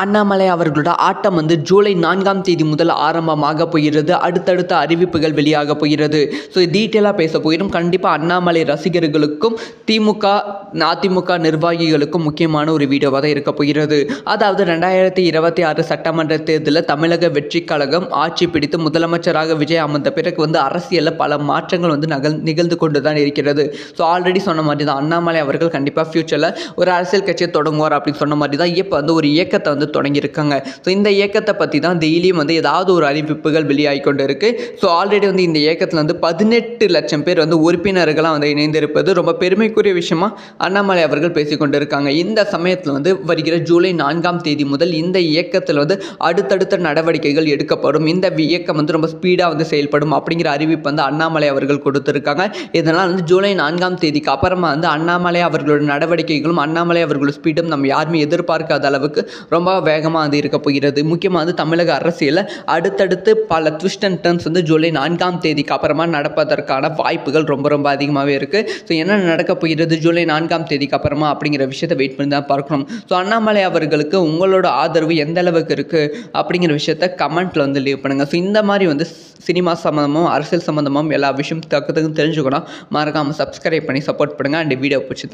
அண்ணாமலை அவர்களோட ஆட்டம் வந்து ஜூலை 4ஆம் தேதி முதல் ஆரம்பமாக போகிறது. அடுத்தடுத்த அறிவிப்புகள் வெளியாக போகிறது. ஸோ டீட்டெயிலாக பேச போயிடும். கண்டிப்பாக அண்ணாமலை ரசிகர்களுக்கும் திமுக அதிமுக நிர்வாகிகளுக்கும் முக்கியமான ஒரு வீடியோவாக தான் இருக்க போகிறது. அதாவது 2026 சட்டமன்ற தேர்தலில் தமிழக வெற்றி கழகம் ஆட்சி பிடித்து முதலமைச்சராக விஜய் அமர்ந்த பிறகு வந்து அரசியலில் பல மாற்றங்கள் வந்து நிகழ்ந்து கொண்டு தான் இருக்கிறது. ஸோ ஆல்ரெடி சொன்ன மாதிரி தான் அண்ணாமலை அவர்கள் கண்டிப்பாக ஃபியூச்சரில் ஒரு அரசியல் கட்சியை தொடங்குவார் அப்படின்னு சொன்ன மாதிரி தான் இப்போ வந்து ஒரு இயக்கத்தை வந்து தொடங்கியிருக்காங்க. ஸோ இந்த இயக்கத்தை பற்றி தான் டெய்லியும் வந்து ஏதாவது ஒரு அறிவிப்புகள் வெளியாகி கொண்டு இருக்குது. ஸோ ஆல்ரெடி வந்து இந்த இயக்கத்தில் வந்து 18 லட்சம் பேர் வந்து உறுப்பினர்களாக வந்து இணைந்திருப்பது ரொம்ப பெருமைக்குரிய விஷயமா அண்ணாமலை அவர்கள் பேசிக்கொண்டு இருக்காங்க. இந்த சமயத்தில் வந்து வருகிற ஜூலை 4ஆம் தேதி முதல் இந்த இயக்கத்தில் வந்து அடுத்தடுத்த நடவடிக்கைகள் எடுக்கப்படும். இந்த இயக்கம் வந்து ரொம்ப ஸ்பீடாக வந்து செயல்படும் அப்படிங்கிற அறிவிப்பு வந்து அண்ணாமலை அவர்கள் கொடுத்துருக்காங்க. இதனால் வந்து ஜூலை 4ஆம் தேதிக்கு அப்புறமா வந்து அண்ணாமலை அவர்களோட நடவடிக்கைகளும் அண்ணாமலை அவர்களோட ஸ்பீடும் நம்ம யாருமே எதிர்பார்க்காத அளவுக்கு ரொம்ப வேகமாக வந்து இருக்க போகிறது. முக்கியமாக வந்து தமிழக அரசியலில் அடுத்தடுத்து பல ட்விஸ்ட் அண்ட் டர்ன்ஸ் வந்து ஜூலை 4ஆம் தேதிக்கு அப்புறமா நடப்பதற்கான வாய்ப்புகள் ரொம்ப ரொம்ப அதிகமாகவே இருக்குது. ஸோ என்ன நடக்க போகிறது ஜூலை 4ஆம் தேதிக்கு அப்புறமா அப்படிங்கிற விஷயத்தை வெயிட் பண்ணி தான் பார்க்கணும். ஸோ அண்ணாமலை அவர்களுக்கு உங்களோட ஆதரவு எந்த அளவுக்கு இருக்குது அப்படிங்கிற விஷயத்த கமெண்ட்டில் வந்து லீவ் பண்ணுங்கள். ஸோ இந்த மாதிரி வந்து சினிமா சம்மந்தமும் அரசியல் சம்மந்தமும் எல்லா விஷயம் தக்கத்துக்கும் தெரிஞ்சுக்கணும். மறக்காமல் சப்ஸ்கிரைப் பண்ணி சப்போர்ட் பண்ணுங்கள். அண்ட் வீடியோ பிடிச்சி